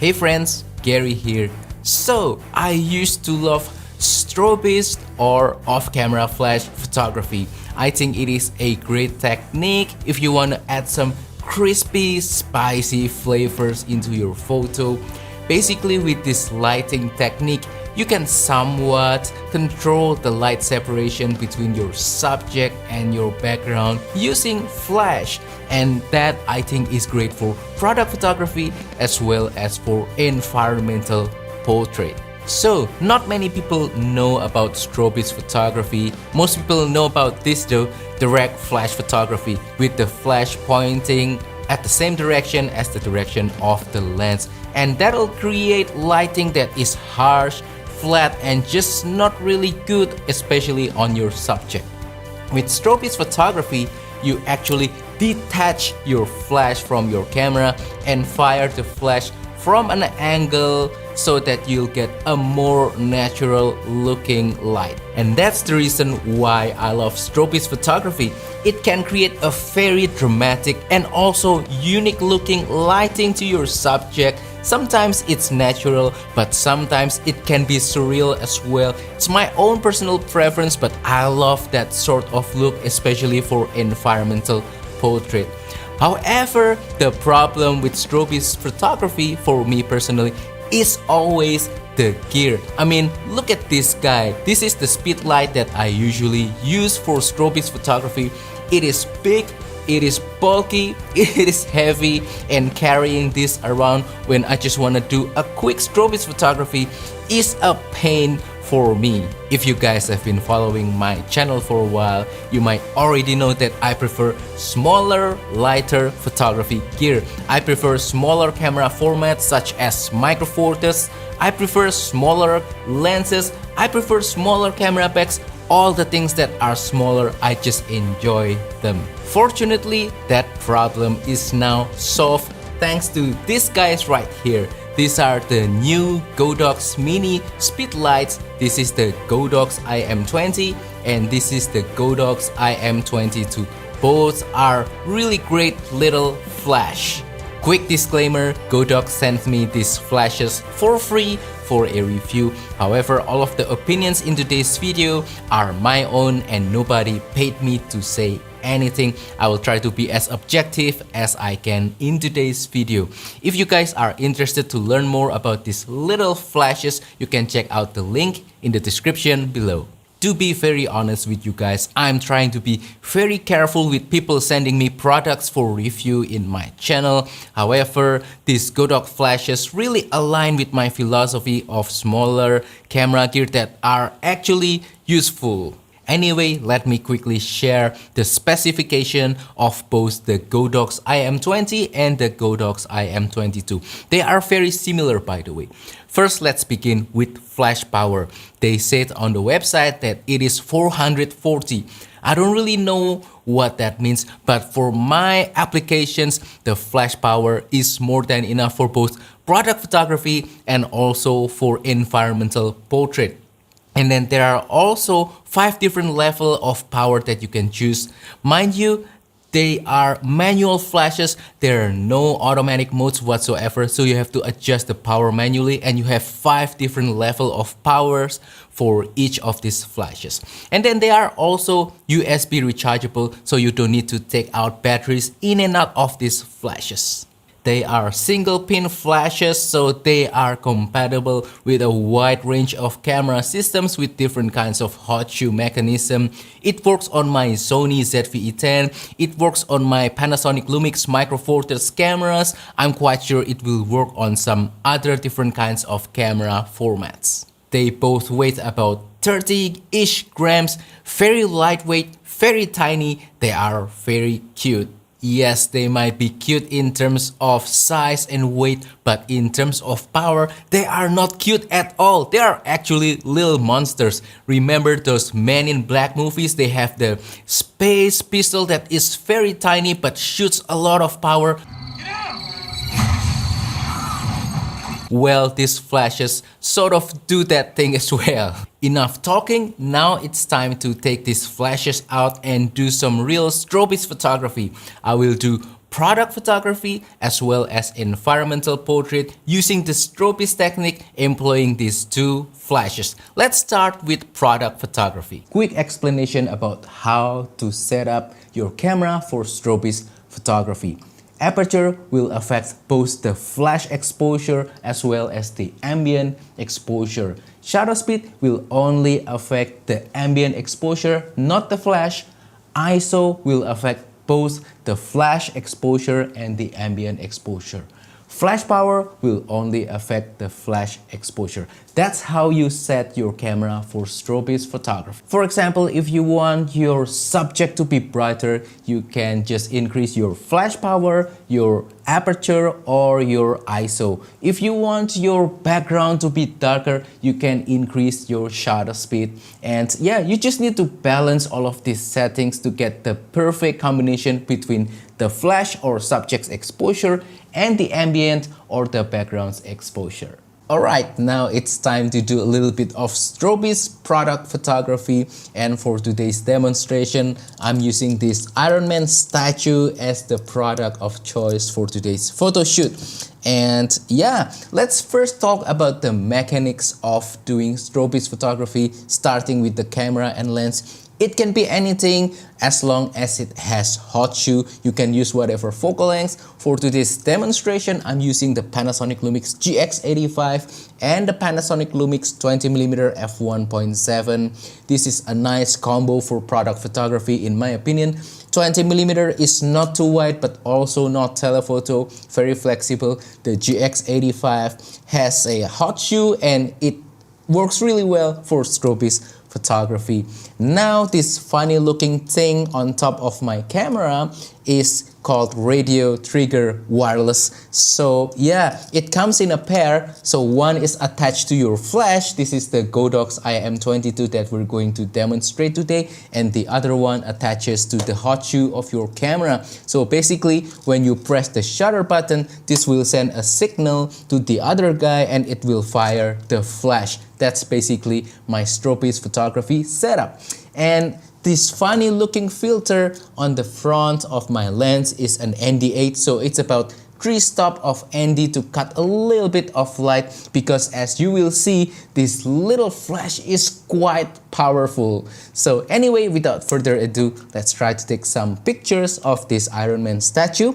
Hey friends, Gary here. So, I used to love strobist or off-camera flash photography. I think it is a great technique if you want to add some crispy, spicy flavors into your photo. Basically, with this lighting technique, you can somewhat control the light separation between your subject and your background using flash, and that I think is great for product photography as well as for environmental portrait. So, not many people know about strobist photography. Most people know about this though, direct flash photography, with the flash pointing at the same direction as the direction of the lens, and that'll create lighting that is harsh, flat, and just not really good, especially on your subject. With strobist photography, you actually detach your flash from your camera and fire the flash from an angle so that you'll get a more natural looking light. And that's the reason why I love strobist photography. It can create a very dramatic and also unique looking lighting to your subject. Sometimes it's natural, but sometimes it can be surreal as well. It's my own personal preference, but I love that sort of look, especially for environmental portrait. However, the problem with strobist photography for me personally is always the gear. I mean, look at this guy. This is the speed light that I usually use for strobist photography. It is big, it is bulky, it is heavy, and carrying this around when I just want to do a quick strobist photography is a pain for me. If you guys have been following my channel for a while, you might already know that I prefer smaller, lighter photography gear. I prefer smaller camera formats such as micro four thirds. I prefer smaller lenses. I prefer smaller camera bags. All the things that are smaller, I just enjoy them. Fortunately, that problem is now solved thanks to these guys right here. These are the new Godox Mini speed lights. This is the Godox IM20 and this is the Godox IM22. Both are really great little flash. Quick disclaimer, Godox sent me these flashes for free for a review. However, all of the opinions in today's video are my own and nobody paid me to say anything. I will try to be as objective as I can in today's video. If you guys are interested to learn more about these little flashes, you can check out the link in the description below. To be very honest with you guys, I'm trying to be very careful with people sending me products for review in my channel. However, these Godox flashes really align with my philosophy of smaller camera gear that are actually useful. Anyway, let me quickly share the specification of both the Godox IM20 and the Godox IM22. They are very similar, by the way. First, let's begin with flash power. They said on the website that it is 440. I don't really know what that means, but for my applications, the flash power is more than enough for both product photography and also for environmental portrait. And then there are also 5 different levels of power that you can choose. Mind you, they are manual flashes. There are no automatic modes whatsoever, so you have to adjust the power manually, and you have 5 different levels of powers for each of these flashes. And then they are also USB rechargeable, so you don't need to take out batteries in and out of these flashes. They are single pin flashes, so they are compatible with a wide range of camera systems with different kinds of hot shoe mechanism. It works on my Sony ZV-E10, it works on my Panasonic Lumix Micro Four Thirds cameras. I'm quite sure it will work on some other different kinds of camera formats. They both weigh about 30-ish grams, very lightweight, very tiny. They are very cute. Yes, they might be cute in terms of size and weight, but in terms of power, they are not cute at all. They are actually little monsters. Remember those Men in Black movies? They have the space pistol that is very tiny but shoots a lot of power. Well, these flashes sort of do that thing as well. Enough talking, now it's time to take these flashes out and do some real strobist photography. I will do product photography as well as environmental portrait using the Strobist technique employing these two flashes. Let's start with product photography. Quick explanation about how to set up your camera for Strobist photography. Aperture will affect both the flash exposure as well as the ambient exposure. Shutter speed will only affect the ambient exposure, not the flash. ISO will affect both the flash exposure and the ambient exposure. Flash power will only affect the flash exposure. That's how you set your camera for Strobist photography. For example, if you want your subject to be brighter, you can just increase your flash power, your aperture, or your ISO. If you want your background to be darker, you can increase your shutter speed. And yeah, you just need to balance all of these settings to get the perfect combination between the flash or subject's exposure and the ambient or the background's exposure. Alright, now it's time to do a little bit of Strobist product photography, and for today's demonstration I'm using this Iron Man statue as the product of choice for today's photo shoot. And yeah, let's first talk about the mechanics of doing Strobist photography, starting with the camera and lens. It can be anything as long as it has hot shoe. You can use whatever focal length. For today's demonstration, I'm using the Panasonic Lumix GX85 and the Panasonic Lumix 20mm f1.7. This is a nice combo for product photography in my opinion. 20mm is not too wide but also not telephoto, very flexible. The GX85 has a hot shoe and it works really well for Strobist photography. Now this funny looking thing on top of my camera is called radio trigger wireless. So yeah, it comes in a pair. So one is attached to your flash. This is the Godox IM22 that we're going to demonstrate today, and the other one attaches to the hot shoe of your camera. So basically when you press the shutter button, this will send a signal to the other guy and it will fire the flash. That's basically my Strobist photography setup. And this funny looking filter on the front of my lens is an ND8, so it's about 3 stops of ND to cut a little bit of light, because as you will see, this little flash is quite powerful. So anyway, without further ado, let's try to take some pictures of this Iron Man statue.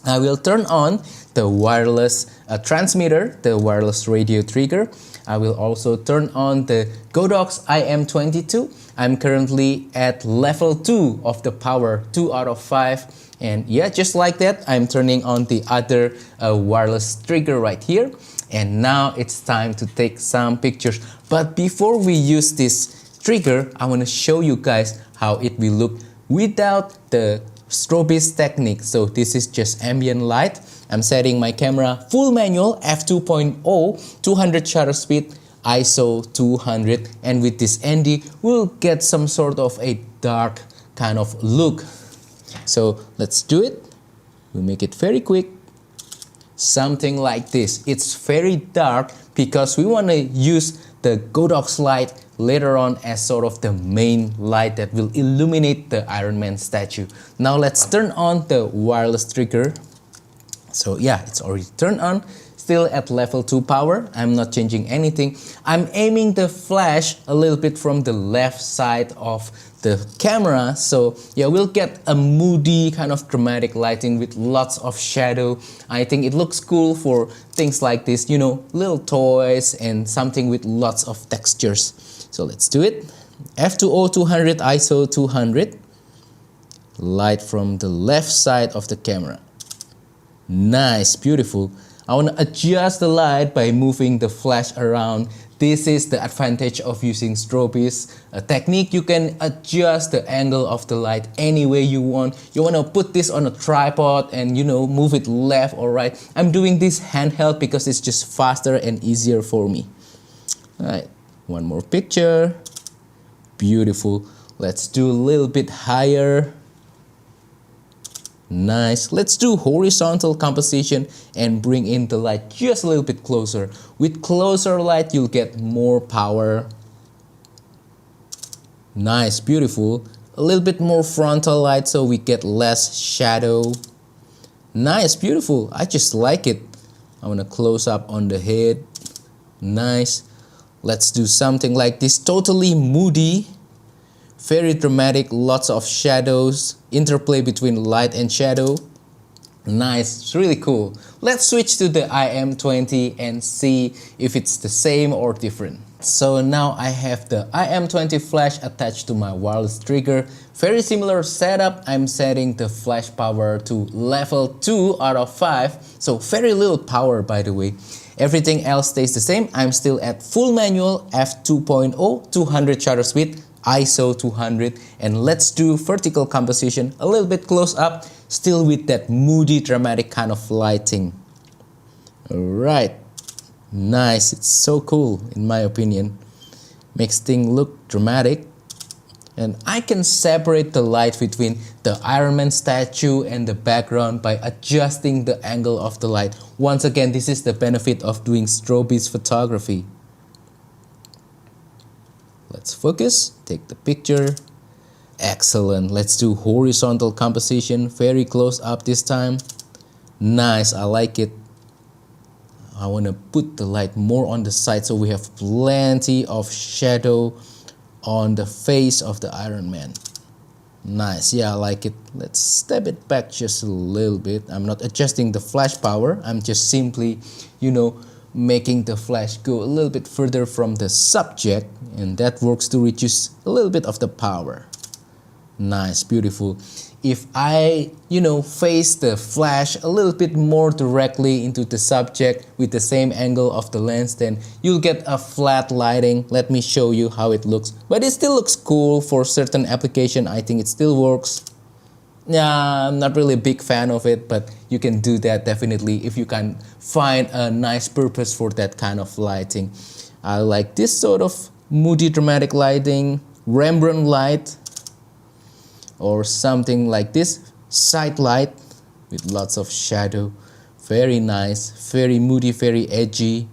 I will turn on the wireless transmitter, the wireless radio trigger. I will also turn on the Godox IM22. I'm currently at level 2 of the power, 2 out of 5. And yeah, just like that, I'm turning on the other wireless trigger right here. And now it's time to take some pictures. But before we use this trigger, I want to show you guys how it will look without the Strobist technique. So this is just ambient light. I'm setting my camera full manual f2.0, 200 shutter speed, ISO 200, and with this ND we'll get some sort of a dark kind of look. So let's do it. We'll make it very quick. Something like this. It's very dark because we want to use the Godox light later on as sort of the main light that will illuminate the Iron Man statue. Now let's turn on the wireless trigger. So yeah, it's already turned on. Still at level 2 power. I'm not changing anything. I'm aiming the flash a little bit from the left side of the camera. So yeah, we'll get a moody kind of dramatic lighting with lots of shadow. I think it looks cool for things like this, you know, little toys and something with lots of textures. So let's do it. f2.0 200, ISO 200. Light from the left side of the camera. Nice, beautiful. I want to adjust the light by moving the flash around. This is the advantage of using Strobist technique. You can adjust the angle of the light any way you want. You want to put this on a tripod and, you know, move it left or right. I'm doing this handheld because it's just faster and easier for me. Alright, one more picture. Beautiful. Let's do a little bit higher. Nice. Let's do horizontal composition and bring in the light just a little bit closer. With closer light, you'll get more power. Nice, beautiful. A little bit more frontal light so we get less shadow. Nice, beautiful. I just like it. I want to close up on the head. Nice. Let's do something like this, totally moody, very dramatic, lots of shadows, interplay between light and shadow. Nice, it's really cool. Let's switch to the IM20 and see if it's the same or different. So now I have the IM20 flash attached to my wireless trigger. Very similar setup. I'm setting the flash power to level 2 out of 5. So very little power, by the way. Everything else stays the same. I'm still at full manual, f2.0, 200 shutter speed, ISO 200. And let's do vertical composition a little bit close up, still with that moody, dramatic kind of lighting. Alright. Nice, it's so cool in my opinion. Makes things look dramatic. And I can separate the light between the Iron Man statue and the background by adjusting the angle of the light. Once again, this is the benefit of doing Strobist photography. Let's focus, take the picture. Excellent. Let's do horizontal composition, very close up this time. Nice, I like it. I want to put the light more on the side so we have plenty of shadow on the face of the Iron Man. Nice, yeah, I like it. Let's step it back just a little bit. I'm not adjusting the flash power. I'm just simply, making the flash go a little bit further from the subject, and that works to reduce a little bit of the power. Nice, beautiful. If I, face the flash a little bit more directly into the subject with the same angle of the lens, then you'll get a flat lighting. Let me show you how it looks. But it still looks cool for certain application. I think it still works. Yeah, I'm not really a big fan of it, but you can do that definitely if you can find a nice purpose for that kind of lighting. I like this sort of moody, dramatic lighting, Rembrandt light, or something like this, side light with lots of shadow. Very nice, very moody, very edgy.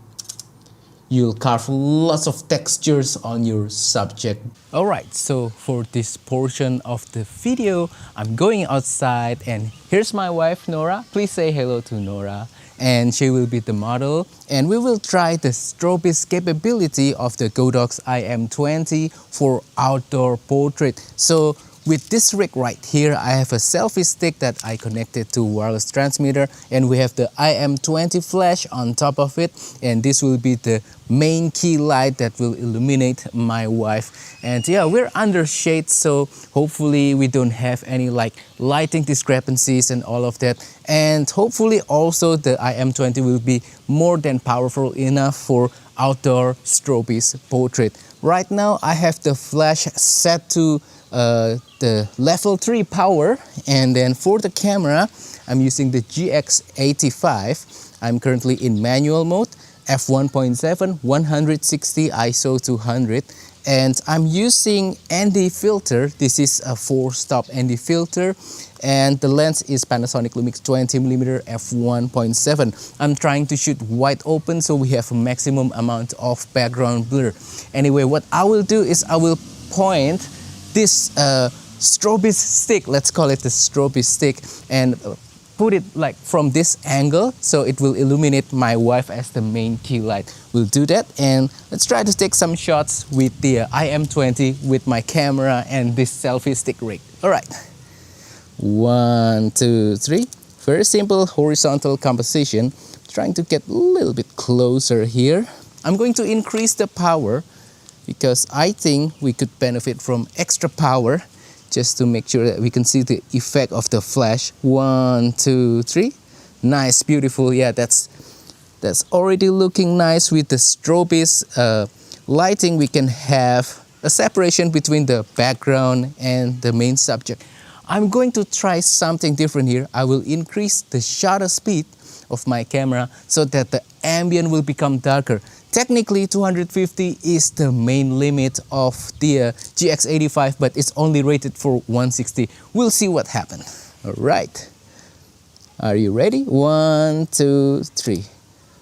You'll carve lots of textures on your subject. Alright, so for this portion of the video, I'm going outside and here's my wife Nora. Please say hello to Nora. And she will be the model. And we will try the Strobist capability of the Godox IM20 for outdoor portrait. So with this rig right here, I have a selfie stick that I connected to wireless transmitter, and we have the IM20 flash on top of it, and this will be the main key light that will illuminate my wife. And yeah, we're under shade, so hopefully we don't have any lighting discrepancies and all of that. And hopefully also the IM20 will be more than powerful enough for outdoor Strobist portrait. Right now I have the flash set to the level 3 power, and then for the camera I'm using the GX85. I'm currently in manual mode, f1.7, 160, ISO 200, and I'm using ND filter. This is a 4-stop ND filter, and the lens is Panasonic Lumix 20mm f1.7. I'm trying to shoot wide open so we have a maximum amount of background blur. Anyway, what I will do is I will point this Strobist stick, let's call it the Strobist stick, and put it from this angle so it will illuminate my wife as the main key light. We'll do that, and let's try to take some shots with the IM20 with my camera and this selfie stick rig. Alright, 1, 2, 3. Very simple horizontal composition. Trying to get a little bit closer here. I'm going to increase the power because I think we could benefit from extra power just to make sure that we can see the effect of the flash. 1, 2, 3. Nice, beautiful. Yeah, that's already looking nice. With the Strobist lighting, we can have a separation between the background and the main subject. I'm going to try something different here. I will increase the shutter speed of my camera so that the ambient will become darker. Technically 250 is the main limit of the GX85, but it's only rated for 160. We'll see what happens. Alright, are you ready? 1, 2, 3.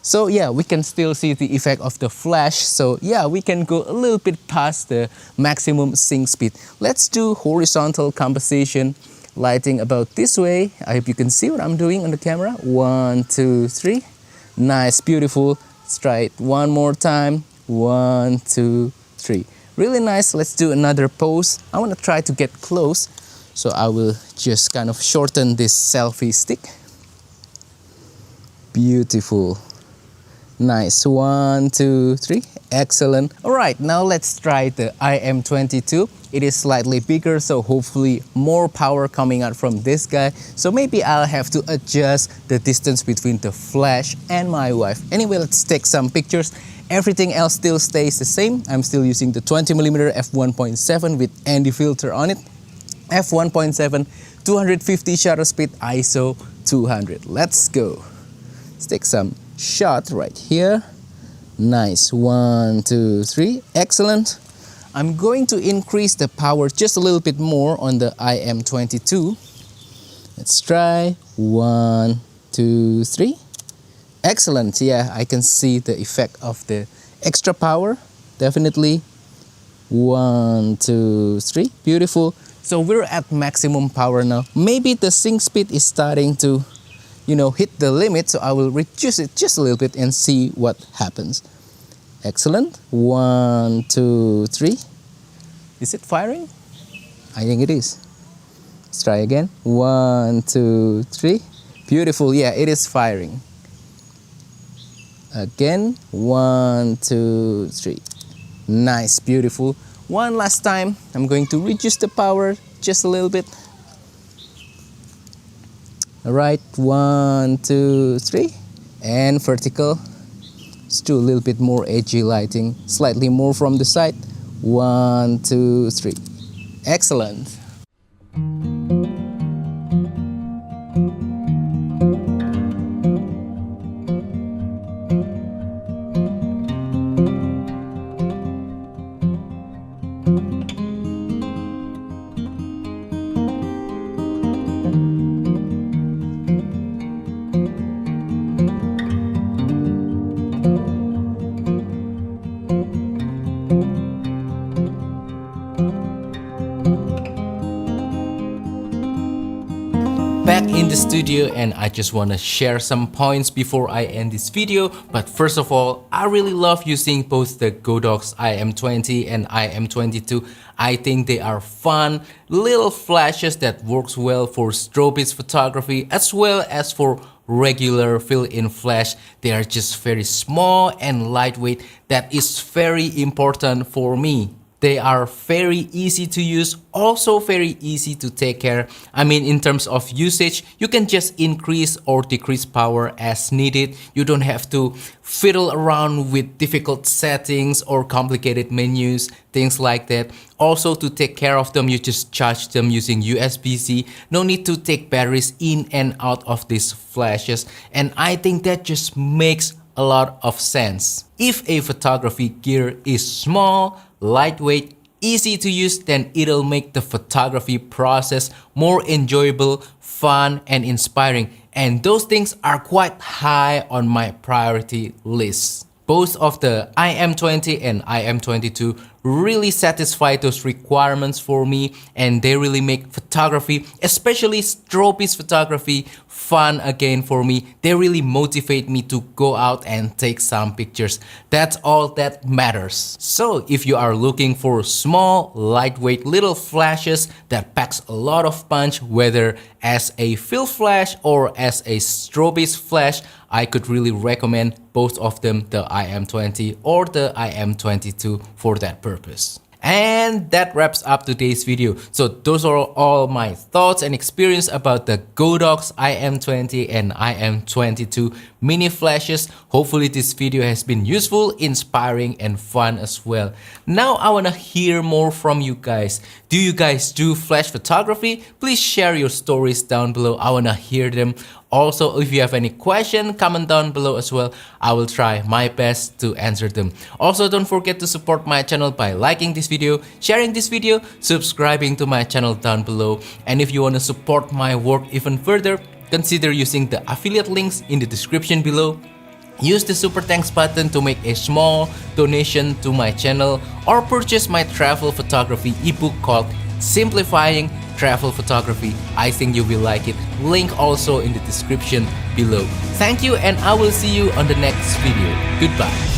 So yeah, we can still see the effect of the flash. So yeah, we can go a little bit past the maximum sync speed. Let's do horizontal composition. lighting about this way. I hope you can see what I'm doing on the camera. 1, 2, 3. Nice, beautiful. Let's try it one more time. 1, 2, 3. Really nice. Let's do another pose. I want to try to get close, so I will just kind of shorten this selfie stick. Beautiful. Nice. 1, 2, 3. Excellent. Alright, now let's try the IM22. It is slightly bigger, so hopefully more power coming out from this guy. So maybe I'll have to adjust the distance between the flash and my wife. Anyway, let's take some pictures. Everything else still stays the same. I'm still using the 20mm f1.7 with ND filter on it. f1.7, 250 shutter speed, ISO 200. Let's go. Let's take some shot right here. Nice. 1, 2, 3. Excellent. I'm going to increase the power just a little bit more on the IM22. Let's try. 1, 2, 3. Excellent. Yeah, I can see the effect of the extra power. Definitely. 1, 2, 3. Beautiful. So we're at maximum power now. Maybe the sync speed is starting to, hit the limit, so I will reduce it just a little bit and see what happens. Excellent. 1, 2, 3. Is it firing? I think it is. Let's try again. 1, 2, 3. Beautiful. Yeah, it is firing. Again. 1, 2, 3. Nice. Beautiful. One last time. I'm going to reduce the power just a little bit. Alright, 1, 2, 3, and vertical. Let's do a little bit more edgy lighting, slightly more from the side. 1, 2, 3. Excellent. Back in the studio, and I just want to share some points before I end this video. But first of all, I really love using both the Godox IM20 and IM22. I think they are fun little flashes that works well for strobist photography as well as for regular fill-in flash. They are just very small and lightweight. That is very important for me. They are very easy to use, also very easy to take care. I mean, in terms of usage, you can just increase or decrease power as needed. You don't have to fiddle around with difficult settings or complicated menus, things like that. Also, to take care of them, you just charge them using USB-C. No need to take batteries in and out of these flashes. And I think that just makes a lot of sense. If a photography gear is small, lightweight, easy to use, then it'll make the photography process more enjoyable, fun, and inspiring. And those things are quite high on my priority list. Both of the IM20 and IM22 really satisfy those requirements for me, and they really make photography, especially strobist photography, fun again for me. They really motivate me to go out and take some pictures. That's all that matters. So if you are looking for small, lightweight little flashes that packs a lot of punch, whether as a fill flash or as a strobist flash, I could really recommend both of them, the IM20 or the IM22, for that purpose. And that wraps up today's video. So those are all my thoughts and experience about the Godox IM20 and IM22 mini flashes. Hopefully this video has been useful, inspiring, and fun as well. Now I wanna hear more from you guys. Do you guys do flash photography? Please share your stories down below. I wanna hear them. Also, if you have any question, comment down below as well. I will try my best to answer them. Also, don't forget to support my channel by liking this video, sharing this video, subscribing to my channel down below. And if you want to support my work even further, consider using the affiliate links in the description below. Use the super thanks button to make a small donation to my channel, or purchase my travel photography ebook called simplifying travel photography. I think you will like it. Link also in the description below. Thank you, and I will see you on the next video. Goodbye.